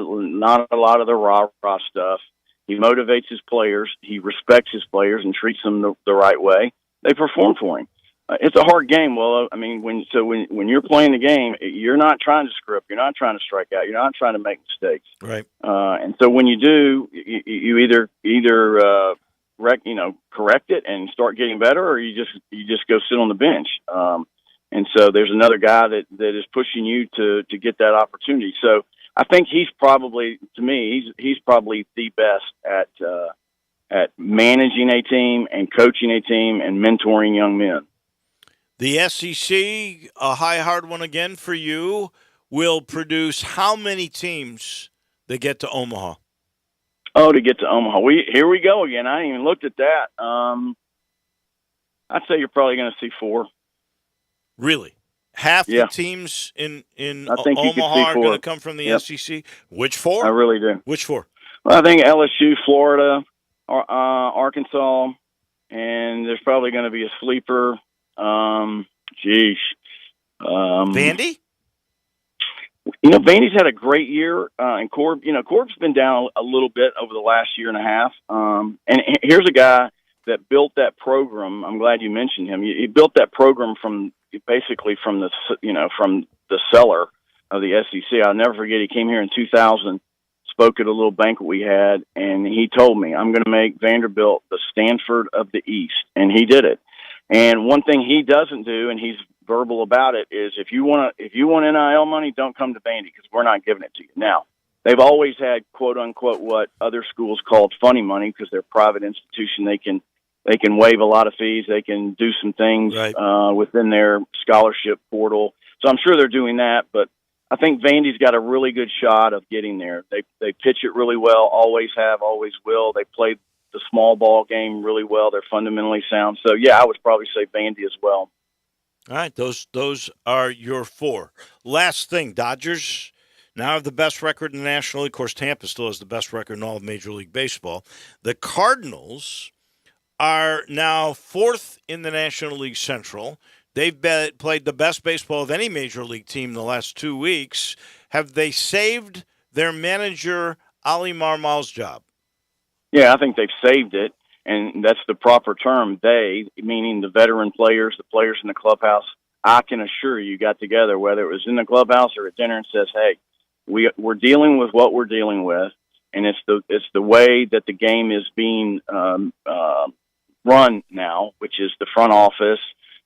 lot of the rah-rah stuff. He motivates his players. He respects his players and treats them the right way. They perform for him. It's a hard game. Well, I mean, when you're playing the game, you're not trying to screw up. You're not trying to strike out. You're not trying to make mistakes. Right. And so when you do, you either correct it and start getting better, or you just go sit on the bench. And so there's another guy that is pushing you to get that opportunity. So I think he's probably, to me, he's probably the best at managing a team and coaching a team and mentoring young men. The SEC, a hard one again for you, will produce how many teams that get to Omaha? Oh, to get to Omaha. Here we go again. I ain't even looked at that. I'd say you're probably going to see 4. Really? Half the teams in Omaha are going to come from the SEC? Which 4? I really do. Which 4? Well, I think LSU, Florida, Arkansas, and there's probably going to be a sleeper. Vandy? Vandy's had a great year, and Corb's been down a little bit over the last year and a half. And here's a guy that built that program. I'm glad you mentioned him. He built that program from the cellar of the SEC. I'll never forget. He came here in 2000, spoke at a little banquet we had, and he told me, "I'm going to make Vanderbilt the Stanford of the East," and he did it. And one thing he doesn't do, and he's verbal about it, is if you want NIL money, don't come to Vandy because we're not giving it to you. Now, they've always had quote unquote what other schools called funny money because they're a private institution. They can waive a lot of fees. They can do some things within their scholarship portal. So I'm sure they're doing that, but I think Vandy's got a really good shot of getting there. They pitch it really well, always have, always will. They play the small ball game really well. They're fundamentally sound. So, I would probably say Vandy as well. All right, those are your 4. Last thing, Dodgers now have the best record in the National League. Of course, Tampa still has the best record in all of Major League Baseball. The Cardinals are now 4th in the National League Central. They've played the best baseball of any Major League team in the last 2 weeks. Have they saved their manager, Ali Marmol's job? Yeah, I think they've saved it, and that's the proper term. They, meaning the veteran players, the players in the clubhouse. I can assure you got together, whether it was in the clubhouse or at dinner, and says, "Hey, we're dealing with what we're dealing with, and it's the way that the game is being run now, which is the front office,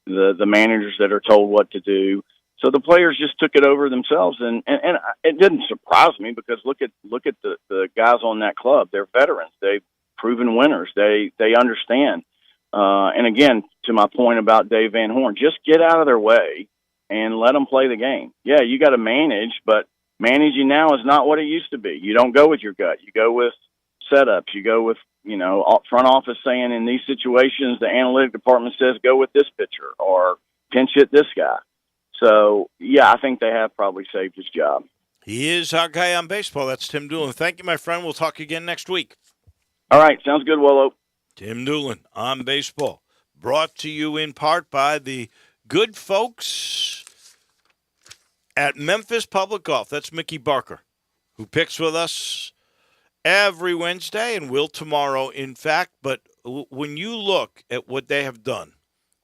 the managers that are told what to do." So the players just took it over themselves, and it didn't surprise me because look at the guys on that club. They're veterans. They've proven winners. They understand. And again, to my point about Dave Van Horn, just get out of their way and let them play the game. Yeah, you got to manage, but managing now is not what it used to be. You don't go with your gut. You go with setups. You go with, front office saying in these situations, the analytic department says go with this pitcher or pinch hit this guy. So, yeah, I think they have probably saved his job. He is our guy on baseball. That's Tim Doolin. Thank you, my friend. We'll talk again next week. All right. Sounds good, Wolo. Tim Doolin on baseball. Brought to you in part by the good folks at Memphis Public Golf. That's Mickey Barker, who picks with us every Wednesday and will tomorrow, in fact. But when you look at what they have done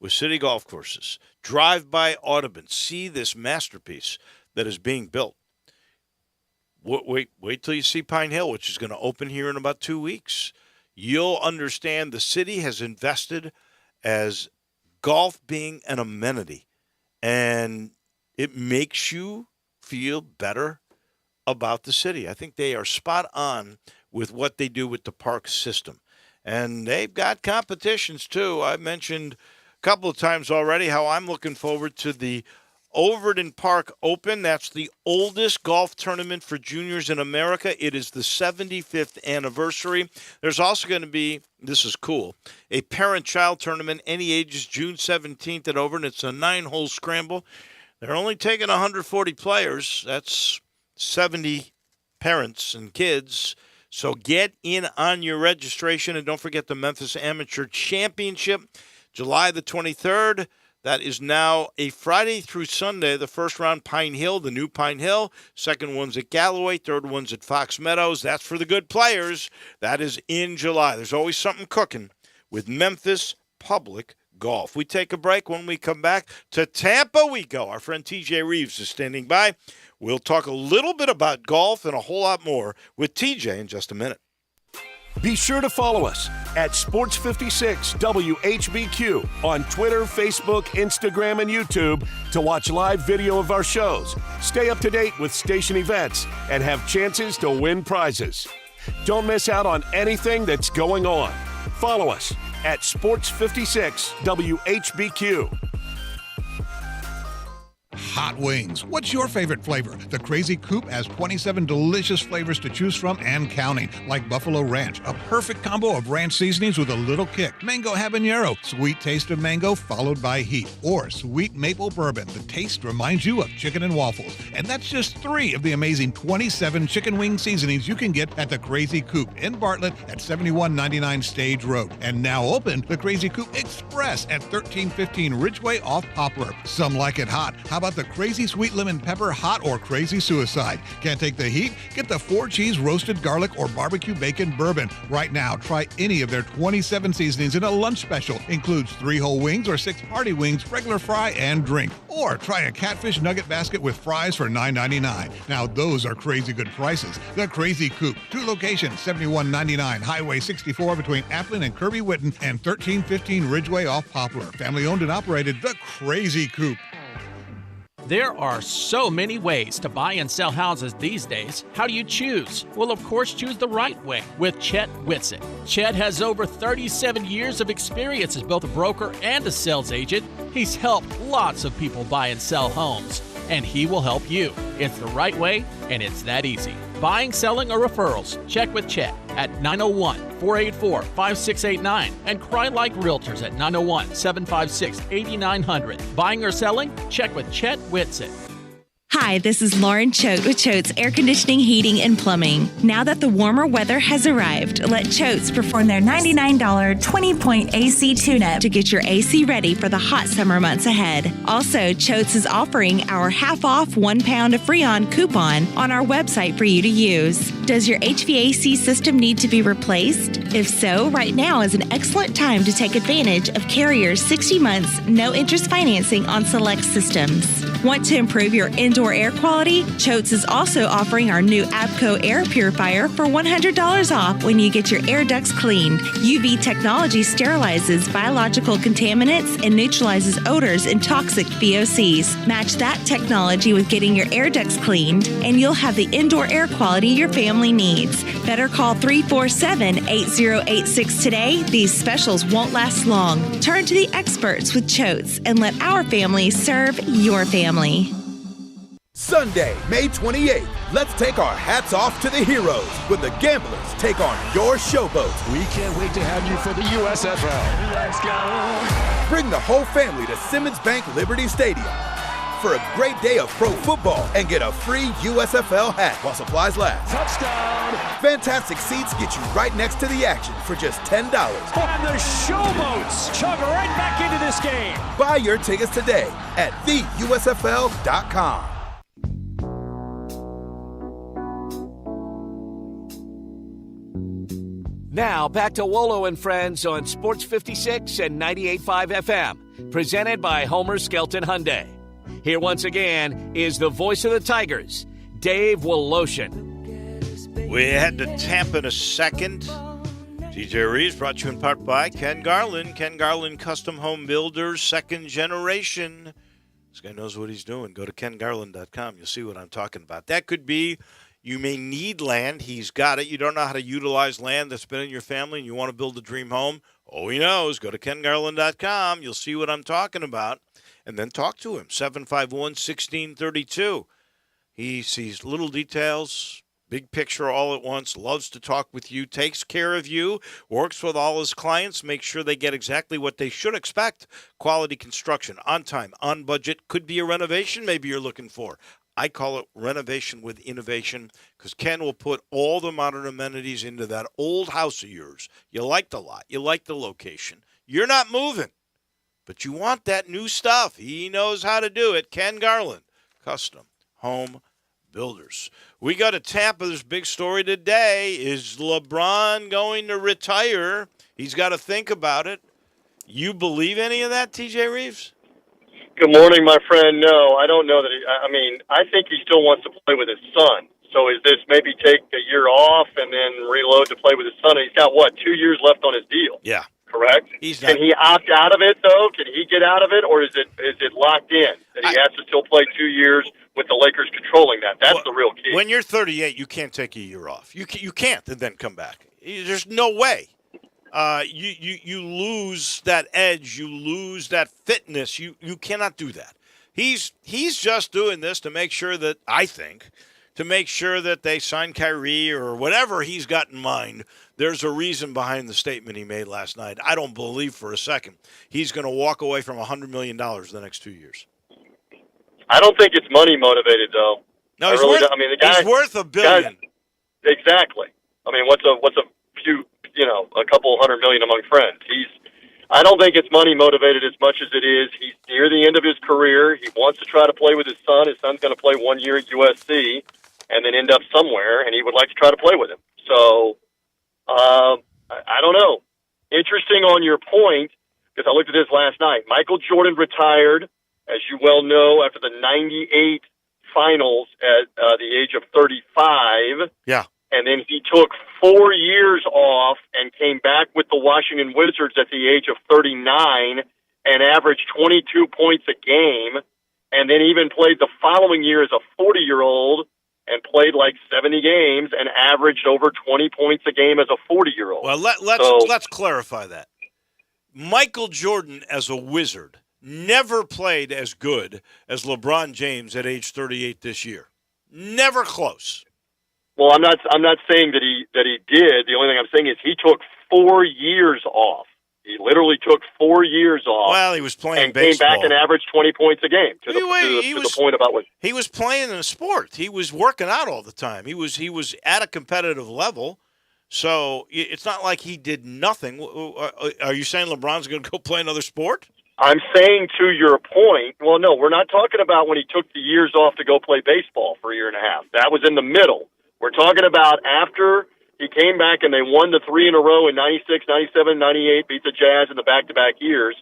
with city golf courses, drive by Audubon, see this masterpiece that is being built. Wait till you see Pine Hill, which is going to open here in about 2 weeks. You'll understand the city has invested as golf being an amenity, and it makes you feel better about the city. I think they are spot on with what they do with the park system. And they've got competitions, too. I mentioned a couple of times already how I'm looking forward to the Overton Park Open. That's the oldest golf tournament for juniors in America. It is the 75th anniversary. There's also going to be, this is cool, a parent-child tournament, any ages, June 17th at Overton. It's a 9-hole scramble. They're only taking 140 players. That's 70 parents and kids. So get in on your registration. And don't forget the Memphis Amateur Championship, July the 23rd. That is now a Friday through Sunday. The first round, Pine Hill, the new Pine Hill. Second one's at Galloway. Third one's at Fox Meadows. That's for the good players. That is in July. There's always something cooking with Memphis Public Golf. We take a break. When we come back, to Tampa we go. Our friend TJ Reeves is standing by. We'll talk a little bit about golf and a whole lot more with TJ in just a minute. Be sure to follow us at Sports56 WHBQ on Twitter, Facebook, Instagram, and YouTube to watch live video of our shows, stay up to date with station events, and have chances to win prizes. Don't miss out on anything that's going on. Follow us at Sports56 WHBQ. Hot wings. What's your favorite flavor? The Crazy Coop has 27 delicious flavors to choose from and counting, like Buffalo Ranch, a perfect combo of ranch seasonings with a little kick. Mango Habanero, sweet taste of mango followed by heat. Or Sweet Maple Bourbon, the taste reminds you of chicken and waffles. And that's just 3 of the amazing 27 chicken wing seasonings you can get at the Crazy Coop in Bartlett at 7199 Stage Road. And now open, the Crazy Coop Express at 1315 Ridgeway off Poplar. Some like it hot. How about the Crazy Sweet Lemon Pepper Hot or Crazy Suicide? Can't take the heat? Get the 4-cheese roasted garlic or barbecue bacon bourbon. Right now, try any of their 27 seasonings in a lunch special. Includes 3 whole wings or 6 party wings, regular fry, and drink. Or try a catfish nugget basket with fries for $9.99. Now those are crazy good prices. The Crazy Coop. 2 locations, 7199 Highway 64 between Applin and Kirby Whitten and 1315 Ridgeway off Poplar. Family owned and operated, The Crazy Coop. There are so many ways to buy and sell houses these days. How do you choose? Well, of course, choose the right way with Chet Whitsitt. Chet has over 37 years of experience as both a broker and a sales agent. He's helped lots of people buy and sell homes, and he will help you. It's the right way, and it's that easy. Buying, selling, or referrals, check with Chet at 901-484-5689 and Cry Like Realtors at 901-756-8900. Buying or selling? Check with Chet Whitsitt. Hi, this is Lauren Choate with Choate's Air Conditioning, Heating, and Plumbing. Now that the warmer weather has arrived, let Choate's perform their $99 20-point AC tune-up to get your AC ready for the hot summer months ahead. Also, Choate's is offering our half-off 1 pound of Freon coupon on our website for you to use. Does your HVAC system need to be replaced? If so, right now is an excellent time to take advantage of Carrier's 60 months no-interest financing on select systems. Want to improve your indoor air quality? Choate's is also offering our new Abco air purifier for $100 off when you get your air ducts cleaned. UV technology sterilizes biological contaminants and neutralizes odors and toxic VOCs. Match that technology with getting your air ducts cleaned, and you'll have the indoor air quality your family family needs. Better call 347-8086 today. These specials won't last long. Turn to the experts with Choates and let our family serve your family. Sunday, May 28th, let's take our hats off to the heroes when the Gamblers take on your showboat. We can't wait to have you for the USFL. Let's go. Bring the whole family to Simmons Bank Liberty Stadium for a great day of pro football and get a free USFL hat while supplies last. Touchdown! Fantastic seats get you right next to the action for just $10. And the showboats chug right back into this game. Buy your tickets today at theusfl.com. Now, back to Wolo and Friends on Sports 56 and 98.5 FM, presented by Homer Skelton Hyundai. Here once again is the voice of the Tigers, Dave Woloshin. We head to Tampa in a second. TJ Reeves brought to you in part by Ken Garland. Ken Garland Custom Home Builders, second generation. This guy knows what he's doing. Go to kengarland.com. You'll see what I'm talking about. That could be you may need land. He's got it. You don't know how to utilize land that's been in your family and you want to build a dream home. Oh, he knows. Go to kengarland.com. You'll see what I'm talking about. And then talk to him, 751-1632. He sees little details, big picture all at once, loves to talk with you, takes care of you, works with all his clients, makes sure they get exactly what they should expect. Quality construction, on time, on budget, could be a renovation maybe you're looking for. I call it renovation with innovation because Ken will put all the modern amenities into that old house of yours. You like the lot. You like the location. You're not moving, but you want that new stuff. He knows how to do it. Ken Garland, Custom Home Builders. We go to Tampa. This big story today. Is LeBron going to retire? He's got to think about it. You believe any of that, TJ Reeves? Good morning, my friend. No, I don't know that. I think he still wants to play with his son. So is this maybe take a year off and then reload to play with his son? And he's got, 2 years left on his deal? Yeah. Correct? Can he opt out of it, though? Can he get out of it, or is it locked in that he has to still play 2 years with the Lakers controlling that? That's the real key. When you're 38, you can't take a year off. You can't and then come back. There's no way. You lose that edge. You lose that fitness. You cannot do that. He's just doing this to make sure that, I think, to make sure that they sign Kyrie or whatever he's got in mind. There's a reason behind the statement he made last night. I don't believe for a second he's going to walk away from $100 million the next 2 years. I don't think it's money motivated, though. No, he's worth $1 billion. Exactly. What's a few, a couple $100 million among friends? I don't think it's money motivated as much as it is. He's near the end of his career. He wants to try to play with his son. His son's going to play 1 year at USC and then end up somewhere, and he would like to try to play with him. So, I don't know. Interesting on your point, because I looked at this last night. Michael Jordan retired, as you well know, after the 98 finals at the age of 35. Yeah. And then he took 4 years off and came back with the Washington Wizards at the age of 39 and averaged 22 points a game, and then even played the following year as a 40-year-old and played like 70 games and averaged over 20 points a game as a 40-year-old. Well, let's clarify that. Michael Jordan as a Wizard never played as good as LeBron James at age 38 this year. Never close. Well, I'm not saying that he did. The only thing I'm saying is he took 4 years off. He literally took 4 years off. Well, he was playing and baseball. Came back and averaged 20 points a game. To the point about what he was playing in a sport. He was working out all the time. He was at a competitive level. So it's not like he did nothing. Are you saying LeBron's going to go play another sport? I'm saying to your point. Well, no, we're not talking about when he took the years off to go play baseball for a year and a half. That was in the middle. We're talking about after he came back and they won the 3 in a row in 96, 97, 98, beat the Jazz in the back-to-back years.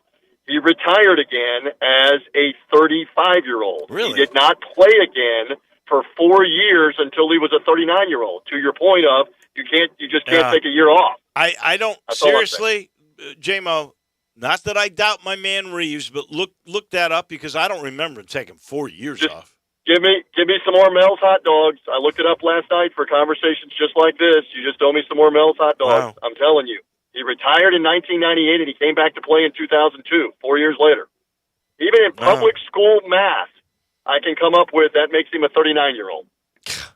He retired again as a 35-year-old. Really? He did not play again for 4 years until he was a 39-year-old. To your point of, you just can't take a year off. I don't, That's seriously, J-Mo, not that I doubt my man Reeves, but look that up because I don't remember him taking 4 years off. Give me Give me some more Mel's hot dogs. I looked it up last night for conversations just like this. You just owe me some more Mel's hot dogs. Wow. I'm telling you. He retired in 1998, and he came back to play in 2002, 4 years later. Even in public school math, I can come up with that makes him a 39-year-old. So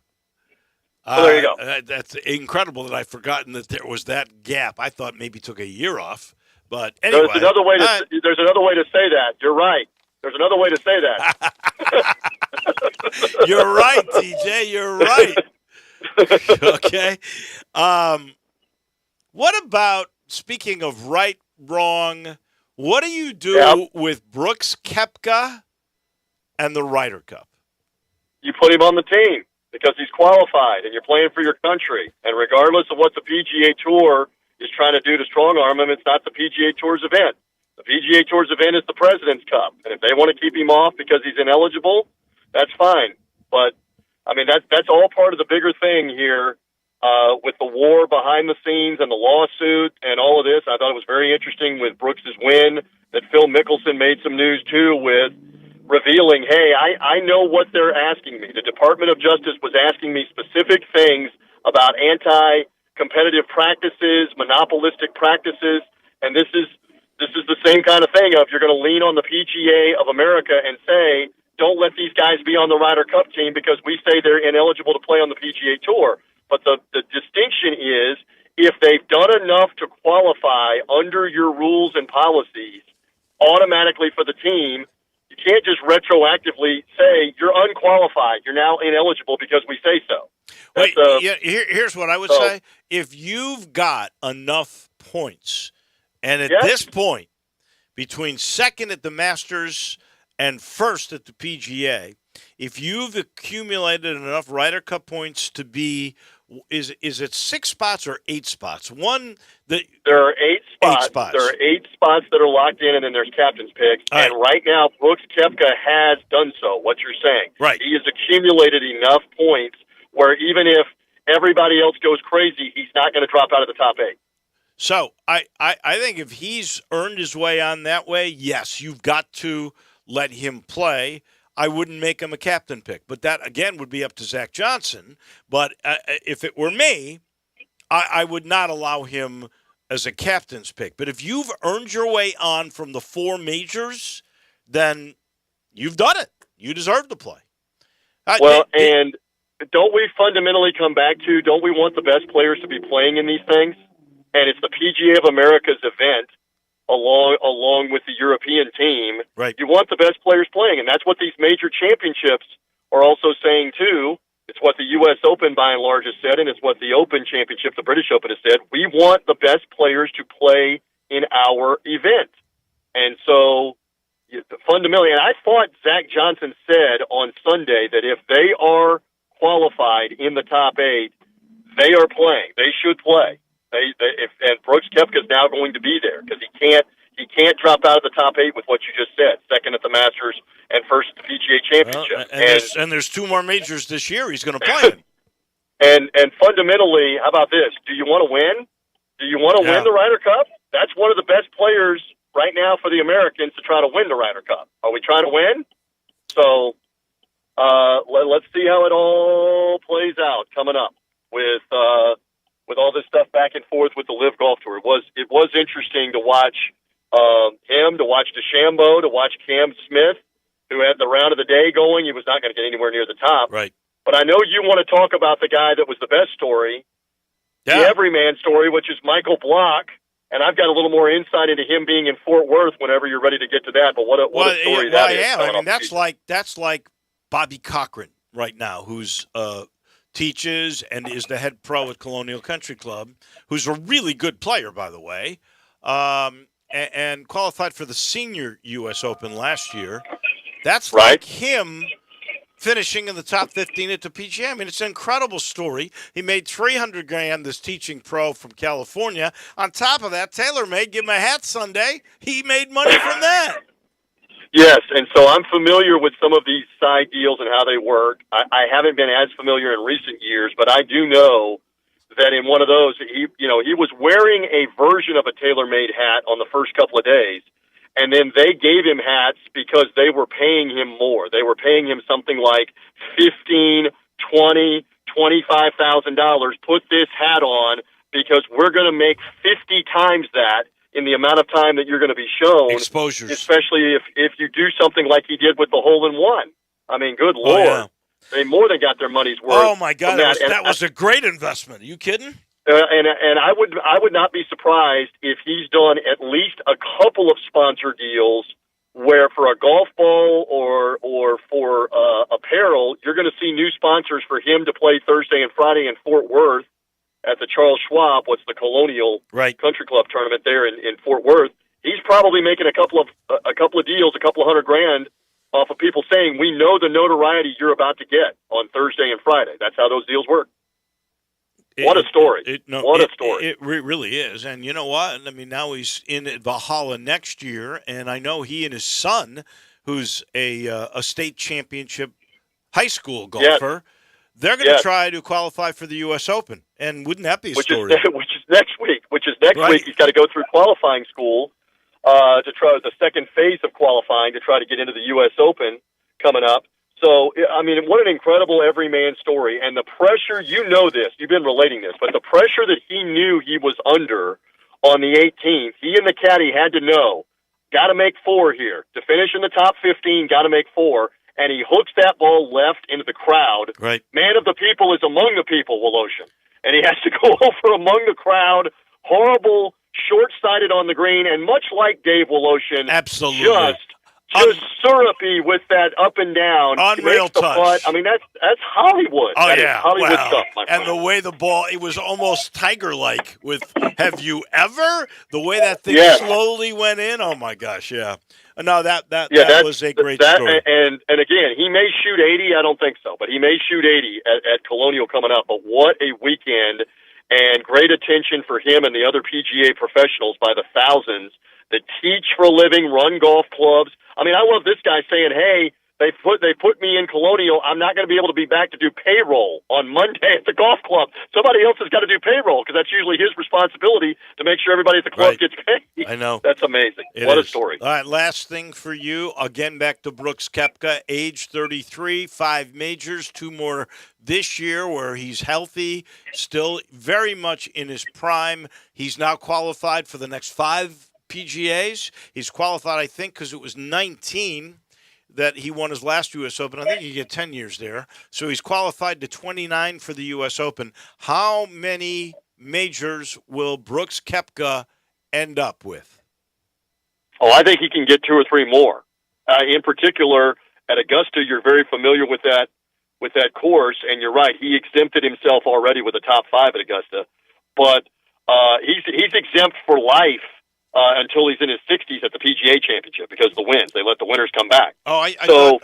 there you go. That's incredible that I've forgotten that there was that gap. I thought maybe he took a year off. But anyway. There's another way to say that. You're right. There's another way to say that. You're right, TJ. You're right. Okay. What about, speaking of right, wrong, what do you do with Brooks Koepka and the Ryder Cup? You put him on the team because he's qualified and you're playing for your country. And regardless of what the PGA Tour is trying to do to strong-arm him, it's not the PGA Tour's event. The PGA Tour's event is the President's Cup. And if they want to keep him off because he's ineligible, that's fine. But, I mean, that's all part of the bigger thing here with the war behind the scenes and the lawsuit and all of this. I thought it was very interesting with Brooks's win that Phil Mickelson made some news, too, with revealing, hey, I know what they're asking me. The Department of Justice was asking me specific things about anti-competitive practices, monopolistic practices, and this is the same kind of thing of you're going to lean on the PGA of America and say, don't let these guys be on the Ryder Cup team because we say they're ineligible to play on the PGA Tour. But the distinction is if they've done enough to qualify under your rules and policies automatically for the team, you can't just retroactively say you're unqualified. You're now ineligible because we say so. Wait, here's what I would say. If you've got enough points, and at this point, between second at the Masters and first at the PGA, if you've accumulated enough Ryder Cup points to be, is it 6 spots or 8 spots? There are 8 spots. There are 8 spots that are locked in, and then there's captain's picks. And right now, Brooks Koepka has done so, what you're saying. Right. He has accumulated enough points where even if everybody else goes crazy, he's not going to drop out of the top 8. So I think if he's earned his way on that way, yes, you've got to let him play. I wouldn't make him a captain pick. But that, again, would be up to Zach Johnson. But if it were me, I would not allow him as a captain's pick. But if you've earned your way on from the 4 majors, then you've done it. You deserve to play. And don't we fundamentally come back to, don't we want the best players to be playing in these things? And it's the PGA of America's event along with the European team. Right. You want the best players playing, and that's what these major championships are also saying, too. It's what the U.S. Open, by and large, has said, and it's what the Open Championship, the British Open, has said. We want the best players to play in our event. And so, fundamentally, and I thought Zach Johnson said on Sunday that if they are qualified in the top 8, they are playing. They should play. And Brooks Koepka is now going to be there because he can't drop out of the top 8 with what you just said, second at the Masters and first at the PGA Championship. Well, and there's 2 more majors this year. He's going to play in. And fundamentally, how about this? Do you want to win? Do you want to win the Ryder Cup? That's one of the best players right now for the Americans to try to win the Ryder Cup. Are we trying to win? So let's see how it all plays out coming up with all this stuff back and forth with the LIV Golf Tour. It was interesting to watch him, to watch DeChambeau, to watch Cam Smith, who had the round of the day going. He was not going to get anywhere near the top. Right. But I know you want to talk about the guy that was the best story, the everyman story, which is Michael Block. And I've got a little more insight into him being in Fort Worth whenever you're ready to get to that. But what a story that is. I mean, that's like Bobby Cochran right now, who's teaches and is the head pro at Colonial Country Club, who's a really good player, by the way, and qualified for the senior U.S. Open last year. That's like him finishing in the top 15 at the PGA. I mean, it's an incredible story. He made $300,000, this teaching pro from California. On top of that, TaylorMade, give him a hat Sunday. He made money from that. Yes, and so I'm familiar with some of these side deals and how they work. I haven't been as familiar in recent years, but I do know that in one of those, he was wearing a version of a TaylorMade hat on the first couple of days, and then they gave him hats because they were paying him more. They were paying him something like $15,000, $20,000, $25,000. Put this hat on because we're going to make 50 times that in the amount of time that you're going to be shown. Exposures. Especially if you do something like he did with the hole-in-one. I mean, good Lord. Yeah. They more than got their money's worth. Oh, my God. That Was a great investment. Are you kidding? And I would not be surprised if he's done at least a couple of sponsor deals where for a golf ball or for apparel, you're going to see new sponsors for him to play Thursday and Friday in Fort Worth at the Charles Schwab, what's the Colonial Country Club tournament there in Fort Worth. He's probably making a couple of deals, a couple of $100,000 off of people saying, we know the notoriety you're about to get on Thursday and Friday. That's how those deals work. What a story. What a story. It really is. And you know what? I mean, now he's in Valhalla next year, and I know he and his son, who's a state championship high school golfer, they're going to try to qualify for the U.S. Open. And wouldn't that be a story? Which is next week. Week. He's got to go through qualifying school to try the second phase of qualifying to try to get into the U.S. Open coming up. So, I mean, what an incredible everyman story. And the pressure, you know this, you've been relating this, but the pressure that he knew he was under on the 18th, he and the caddy had to know, got to make 4 here. To finish in the top 15, got to make 4. And he hooks that ball left into the crowd. Right. Man of the people is among the people, Woloshin. And he has to go over among the crowd. Horrible, short-sighted on the green, and much like Dave Woloshin, absolutely, just syrupy with that up and down. Unreal touch. Putt. I mean, that's Hollywood. Oh, That is yeah. Hollywood Wow. stuff, my friend. And the way the ball, it was almost Tiger-like with, have you ever? The way that thing slowly went in. Oh, my gosh, yeah. No, that was a great story. And again, he may shoot 80. I don't think so, but he may shoot 80 at Colonial coming up. But what a weekend, and great attention for him and the other PGA professionals by the thousands that teach for a living, run golf clubs. I mean, I love this guy saying, hey, they put me in Colonial. I'm not going to be able to be back to do payroll on Monday at the golf club. Somebody else has got to do payroll because that's usually his responsibility to make sure everybody at the club gets paid. I know. That's amazing. What a story. All right, last thing for you. Again, back to Brooks Koepka, age 33, 5 majors, 2 more this year where he's healthy, still very much in his prime. He's now qualified for the next 5 PGAs. He's qualified, I think, because it was 19 that he won his last U.S. Open. I think you get 10 years there. So he's qualified to 29 for the U.S. Open. How many majors will Brooks Koepka end up with? Oh, I think he can get 2 or 3 more. In particular, at Augusta, you're very familiar with that course, and you're right. He exempted himself already with a top 5 at Augusta. But he's exempt for life until he's in his 60s at the PGA Championship because of the wins. They let the winners come back. Oh, I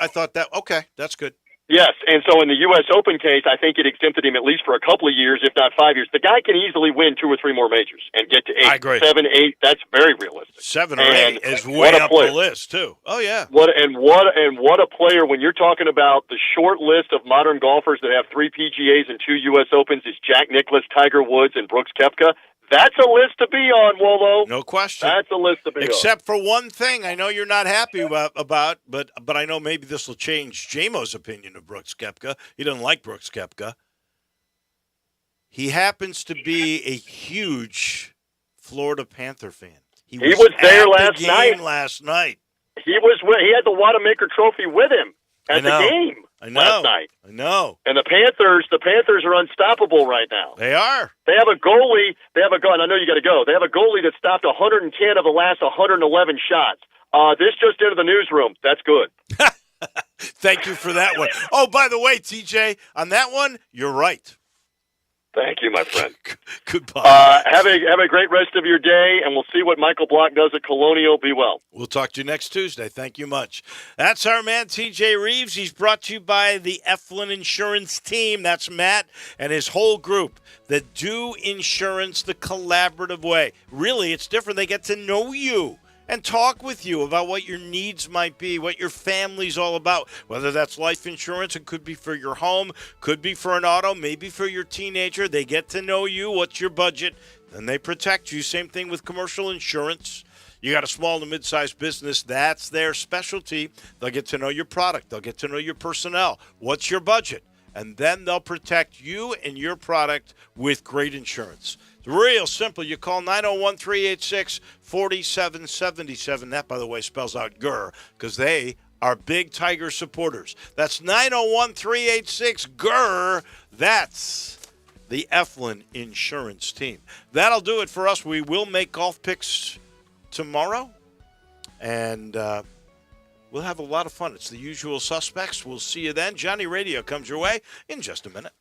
thought that. Okay, that's good. Yes, and so in the U.S. Open case, I think it exempted him at least for a couple of years, if not 5 years. The guy can easily win 2 or 3 more majors and get to 8, I agree. 7, 8. That's very realistic. 7 or 8 is way up the list too. Oh yeah. What a player when you're talking about the short list of modern golfers that have 3 PGAs and 2 U.S. Opens is Jack Nicklaus, Tiger Woods, and Brooks Koepka. That's a list to be on, Wolo. No question. That's a list to be on. Except for one thing I know you're not happy about, but I know maybe this will change JMO's opinion of Brooks Koepka. He doesn't like Brooks Koepka. He happens to be a huge Florida Panther fan. He was there last night. He had the Wanamaker Trophy with him at the game last night. I know. And the Panthers are unstoppable right now. They are. They have a goalie. I know you got to go. They have a goalie that stopped 110 of the last 111 shots. This just into the newsroom. That's good. Thank you for that one. Oh, by the way, TJ, on that one, you're right. Thank you, my friend. Goodbye. Have a great rest of your day, and we'll see what Michael Block does at Colonial. Be well. We'll talk to you next Tuesday. Thank you much. That's our man, TJ Reeves. He's brought to you by the Eflin Insurance team. That's Matt and his whole group that do insurance the collaborative way. Really, it's different. They get to know you and talk with you about what your needs might be, what your family's all about, whether that's life insurance, it could be for your home, could be for an auto, maybe for your teenager. They get to know you. What's your budget? and they protect you. Same thing with commercial insurance. You got a small to mid-sized business, that's their specialty. They'll get to know your product. They'll get to know your personnel. What's your budget? And then they'll protect you and your product with great insurance. It's real simple. You call 901-386-4777. That, by the way, spells out GUR because they are big Tiger supporters. That's 901-386-GUR. That's the Eflin Insurance Team. That'll do it for us. We will make golf picks tomorrow, and we'll have a lot of fun. It's the usual suspects. We'll see you then. Johnny Radio comes your way in just a minute.